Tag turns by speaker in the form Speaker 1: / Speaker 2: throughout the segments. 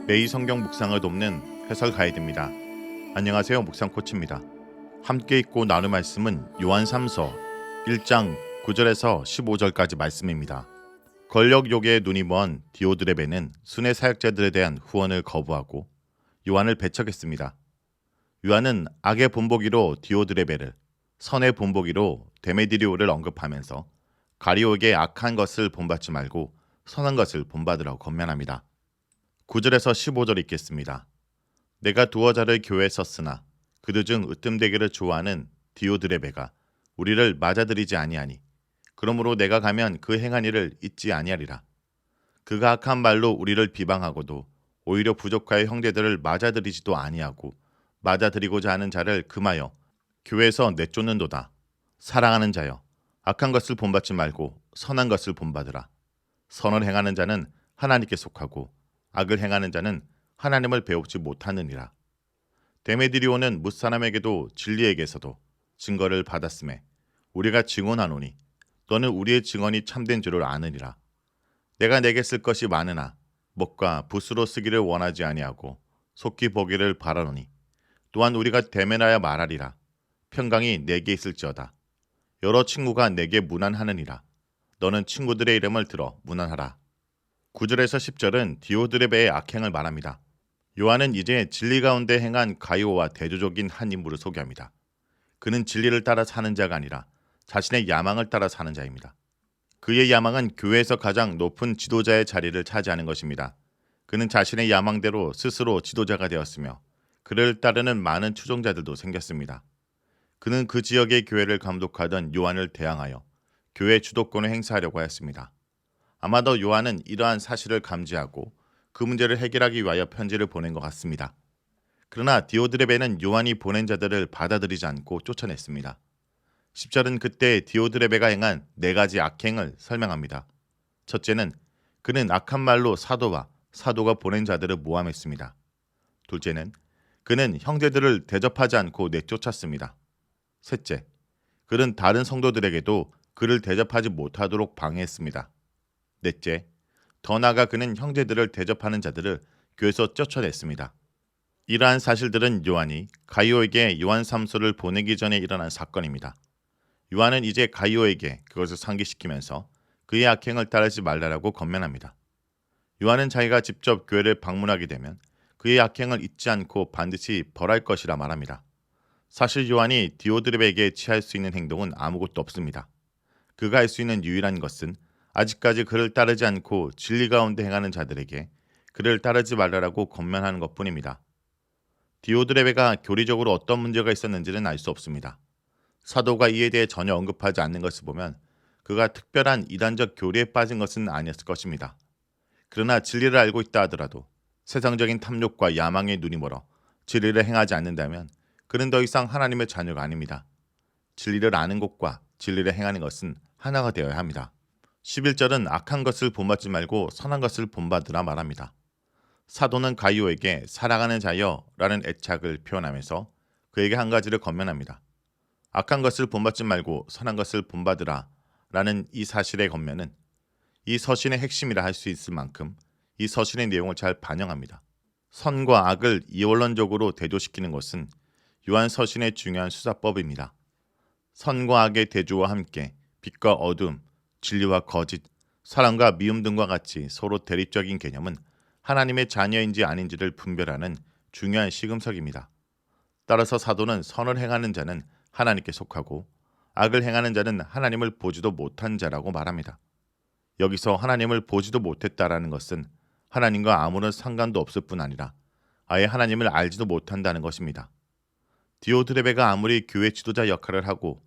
Speaker 1: 매일 성경 묵상을 돕는 해설 가이드입니다. 안녕하세요. 묵상 코치입니다. 함께 읽고 나눌 말씀은 요한 3서 1장 9절에서 15절까지 말씀입니다. 권력 요괴에 눈이 먼 디오드레베는 순회 사역자들에 대한 후원을 거부하고 요한을 배척했습니다. 요한은 악의 본보기로 디오드레베를, 선의 본보기로 데메디리오를 언급하면서 가리오에게 악한 것을 본받지 말고 선한 것을 본받으라고 권면합니다. 9절에서 15절 읽겠습니다. 내가 두어 자를 교회에 썼으나 그들 중 으뜸되기를 좋아하는 디오드레베가 우리를 맞아들이지 아니하니 그러므로 내가 가면 그 행한 일을 잊지 아니하리라. 그가 악한 말로 우리를 비방하고도 오히려 부족하여 형제들을 맞아들이지도 아니하고 맞아들이고자 하는 자를 금하여 교회에서 내쫓는도다. 사랑하는 자여, 악한 것을 본받지 말고 선한 것을 본받으라. 선을 행하는 자는 하나님께 속하고 악을 행하는 자는 하나님을 배우지 못하느니라. 데메드리오는 뭇사람에게도 진리에게서도 증거를 받았음에 우리가 증언하노니 너는 우리의 증언이 참된 줄을 아느니라. 내가 내게 쓸 것이 많으나 먹과 붓으로 쓰기를 원하지 아니하고 속히 보기를 바라노니 또한 우리가 대면하여 말하리라. 평강이 내게 있을지어다. 여러 친구가 내게 문안하느니라. 너는 친구들의 이름을 들어 문안하라. 9절에서 10절은 디오드레베의 악행을 말합니다. 요한은 이제 진리 가운데 행한 가이오와 대조적인 한 인물을 소개합니다. 그는 진리를 따라 사는 자가 아니라 자신의 야망을 따라 사는 자입니다. 그의 야망은 교회에서 가장 높은 지도자의 자리를 차지하는 것입니다. 그는 자신의 야망대로 스스로 지도자가 되었으며 그를 따르는 많은 추종자들도 생겼습니다. 그는 그 지역의 교회를 감독하던 요한을 대항하여 교회 주도권을 행사하려고 하였습니다. 아마도 요한은 이러한 사실을 감지하고 그 문제를 해결하기 위하여 편지를 보낸 것 같습니다. 그러나 디오드레베는 요한이 보낸 자들을 받아들이지 않고 쫓아냈습니다. 10절은 그때 디오드레베가 행한 4가지 악행을 설명합니다. 첫째는 그는 악한 말로 사도와 사도가 보낸 자들을 모함했습니다. 둘째는 그는 형제들을 대접하지 않고 내쫓았습니다. 셋째, 그는 다른 성도들에게도 그를 대접하지 못하도록 방해했습니다. 넷째, 더 나아가 그는 형제들을 대접하는 자들을 교회에서 쫓아냈습니다. 이러한 사실들은 요한이 가이오에게 요한3서를 보내기 전에 일어난 사건입니다. 요한은 이제 가이오에게 그것을 상기시키면서 그의 악행을 따르지 말라고 권면합니다. 요한은 자기가 직접 교회를 방문하게 되면 그의 악행을 잊지 않고 반드시 벌할 것이라 말합니다. 사실 요한이 디오드레베에게 취할 수 있는 행동은 아무것도 없습니다. 그가 할 수 있는 유일한 것은 아직까지 그를 따르지 않고 진리 가운데 행하는 자들에게 그를 따르지 말라고 권면하는 것뿐입니다. 디오드레베가 교리적으로 어떤 문제가 있었는지는 알 수 없습니다. 사도가 이에 대해 전혀 언급하지 않는 것을 보면 그가 특별한 이단적 교리에 빠진 것은 아니었을 것입니다. 그러나 진리를 알고 있다 하더라도 세상적인 탐욕과 야망에 눈이 멀어 진리를 행하지 않는다면 그는 더 이상 하나님의 자녀가 아닙니다. 진리를 아는 것과 진리를 행하는 것은 하나가 되어야 합니다. 11절은 악한 것을 본받지 말고 선한 것을 본받으라 말합니다. 사도는 가이오에게 사랑하는 자여 라는 애착을 표현하면서 그에게 한 가지를 권면합니다. 악한 것을 본받지 말고 선한 것을 본받으라 라는 이 사실의 권면은 이 서신의 핵심이라 할 수 있을 만큼 이 서신의 내용을 잘 반영합니다. 선과 악을 이원론적으로 대조시키는 것은 요한 서신의 중요한 수사법입니다. 선과 악의 대조와 함께 빛과 어둠, 진리와 거짓, 사랑과 미움 등과 같이 서로 대립적인 개념은 하나님의 자녀인지 아닌지를 분별하는 중요한 시금석입니다. 따라서 사도는 선을 행하는 자는 하나님께 속하고 악을 행하는 자는 하나님을 보지도 못한 자라고 말합니다. 여기서 하나님을 보지도 못했다라는 것은 하나님과 아무런 상관도 없을 뿐 아니라 아예 하나님을 알지도 못한다는 것입니다. 디오드레베가 아무리 교회 지도자 역할을 하고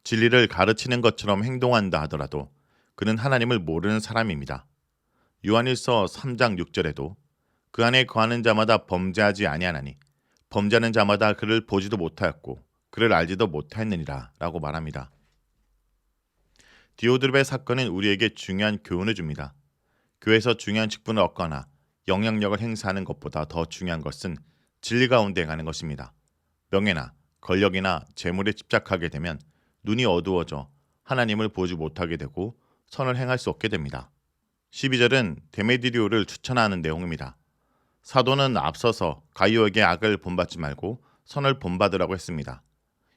Speaker 1: 진리를 가르치는 것처럼 행동한다 하더라도 그는 하나님을 모르는 사람입니다. 요한일서 3장 6절에도 그 안에 거하는 자마다 범죄하지 아니하나니 범죄하는 자마다 그를 보지도 못하였고 그를 알지도 못하였느니라 라고 말합니다. 디오드레베 사건은 우리에게 중요한 교훈을 줍니다. 교회에서 중요한 직분을 얻거나 영향력을 행사하는 것보다 더 중요한 것은 진리 가운데 행하는 것입니다. 명예나 권력이나 재물에 집착하게 되면 눈이 어두워져 하나님을 보지 못하게 되고 선을 행할 수 없게 됩니다. 12절은 데메디리오를 추천하는 내용입니다. 사도는 앞서서 가이오에게 악을 본받지 말고 선을 본받으라고 했습니다.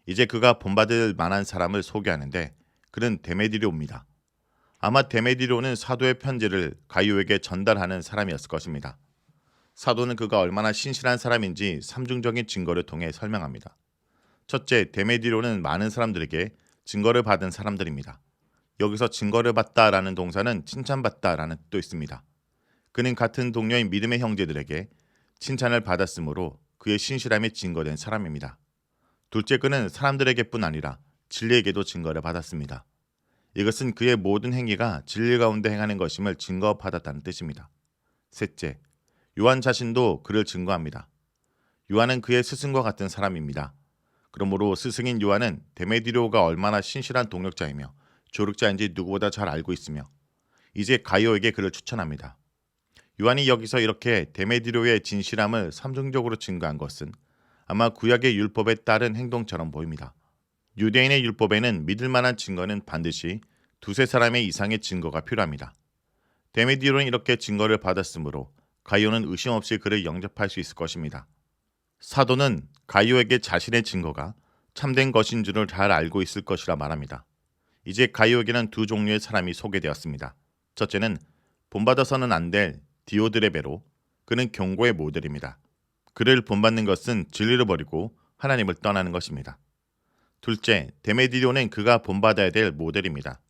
Speaker 1: 이제 그가 본받을 만한 사람을 소개하는데 그는 데메디료입니다. 아마 데메디료는 사도의 편지를 가이오에게 전달하는 사람이었을 것입니다. 사도는 그가 얼마나 신실한 사람인지 삼중적인 증거를 통해 설명합니다. 첫째, 데메디료는 많은 사람들에게 증거를 받은 사람들입니다. 여기서 증거를 받다라는 동사는 칭찬받다라는 뜻도 있습니다. 그는 같은 동료인 믿음의 형제들에게 칭찬을 받았으므로 그의 신실함이 증거된 사람입니다. 둘째, 그는 사람들에게뿐 아니라 진리에게도 증거를 받았습니다. 이것은 그의 모든 행위가 진리 가운데 행하는 것임을 증거받았다는 뜻입니다. 셋째, 요한 자신도 그를 증거합니다. 요한은 그의 스승과 같은 사람입니다. 그러므로 스승인 요한은 데메디료가 얼마나 신실한 동력자이며 조력자인지 누구보다 잘 알고 있으며 이제 가이오에게 그를 추천합니다. 요한이 여기서 이렇게 데메디료의 진실함을 삼중적으로 증거한 것은 아마 구약의 율법에 따른 행동처럼 보입니다. 유대인의 율법에는 믿을 만한 증거는 반드시 두세 사람의 이상의 증거가 필요합니다. 데메디료는 이렇게 증거를 받았으므로 가이오는 의심 없이 그를 영접할 수 있을 것입니다. 사도는 가이오에게 자신의 증거가 참된 것인 줄을 잘 알고 있을 것이라 말합니다. 이제 가이오에게는 두 종류의 사람이 소개되었습니다. 첫째는 본받아서는 안 될 디오드레베로, 그는 경고의 모델입니다. 그를 본받는 것은 진리를 버리고 하나님을 떠나는 것입니다. 둘째, 데메디료는 그가 본받아야 될 모델입니다.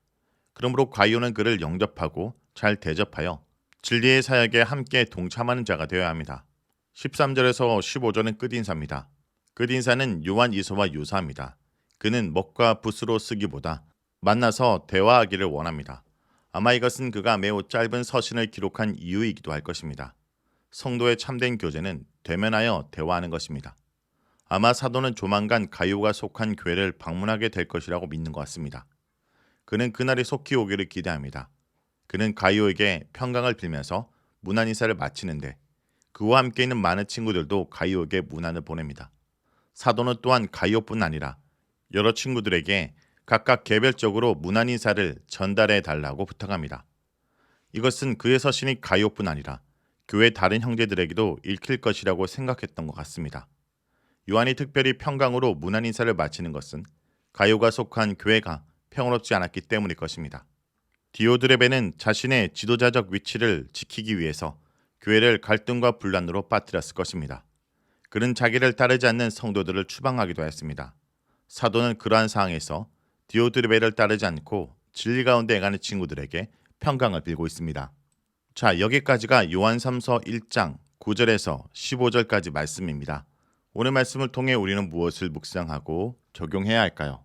Speaker 1: 그러므로 가이오는 그를 영접하고 잘 대접하여 진리의 사역에 함께 동참하는 자가 되어야 합니다. 13절에서 15절은 끝인사입니다. 끝인사는 요한 이서와 유사합니다. 그는 먹과 붓으로 쓰기보다 만나서 대화하기를 원합니다. 아마 이것은 그가 매우 짧은 서신을 기록한 이유이기도 할 것입니다. 성도의 참된 교제는 대면하여 대화하는 것입니다. 아마 사도는 조만간 가이오가 속한 교회를 방문하게 될 것이라고 믿는 것 같습니다. 그는 그날이 속히 오기를 기대합니다. 그는 가이오에게 평강을 빌면서 문안 인사를 마치는데 그와 함께 있는 많은 친구들도 가이오에게 문안을 보냅니다. 사도는 또한 가이오뿐 아니라 여러 친구들에게 각각 개별적으로 문안 인사를 전달해 달라고 부탁합니다. 이것은 그의 서신이 가이오뿐 아니라 교회 다른 형제들에게도 읽힐 것이라고 생각했던 것 같습니다. 요한이 특별히 평강으로 문안 인사를 마치는 것은 가이오가 속한 교회가 평화롭지 않았기 때문일 것입니다. 디오드레베는 자신의 지도자적 위치를 지키기 위해서 교회를 갈등과 분란으로 빠뜨렸을 것입니다. 그는 자기를 따르지 않는 성도들을 추방하기도 했습니다. 사도는 그러한 상황에서 디오드레베를 따르지 않고 진리 가운데 행하는 친구들에게 평강을 빌고 있습니다. 자, 여기까지가 요한3서 1장 9절에서 15절까지 말씀입니다. 오늘 말씀을 통해 우리는 무엇을 묵상하고 적용해야 할까요?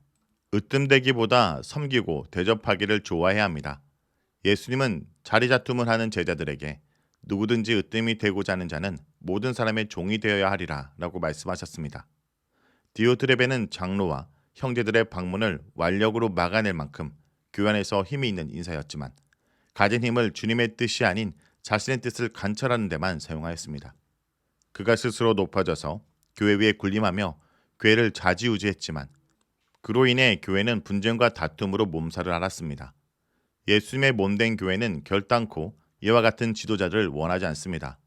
Speaker 1: 으뜸되기보다 섬기고 대접하기를 좋아해야 합니다. 예수님은 자리다툼을 하는 제자들에게 누구든지 으뜸이 되고자 하는 자는 모든 사람의 종이 되어야 하리라 라고 말씀하셨습니다. 디오드레베는 장로와 형제들의 방문을 완력으로 막아낼 만큼 교회 안에서 힘이 있는 인사였지만 가진 힘을 주님의 뜻이 아닌 자신의 뜻을 관철하는 데만 사용하였습니다. 그가 스스로 높아져서 교회 위에 군림하며 교회를 좌지우지했지만 그로 인해 교회는 분쟁과 다툼으로 몸살을 앓았습니다. 예수님의 몸된 교회는 결단코 이와 같은 지도자를 원하지 않습니다.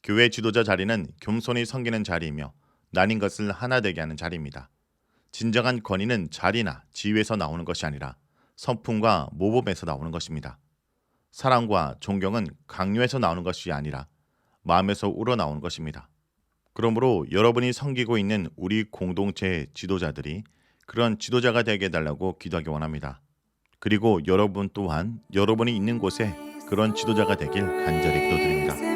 Speaker 1: 교회 지도자 자리는 겸손히 섬기는 자리이며 나뉜 것을 하나 되게 하는 자리입니다. 진정한 권위는 자리나 지위에서 나오는 것이 아니라 성품과 모범에서 나오는 것입니다. 사랑과 존경은 강요에서 나오는 것이 아니라 마음에서 우러나오는 것입니다. 그러므로 여러분이 섬기고 있는 우리 공동체의 지도자들이 그런 지도자가 되게 해달라고 기도하기 원합니다. 그리고 여러분 또한 여러분이 있는 곳에 그런 지도자가 되길 간절히 기도드립니다.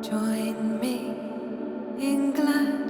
Speaker 2: Join me in glad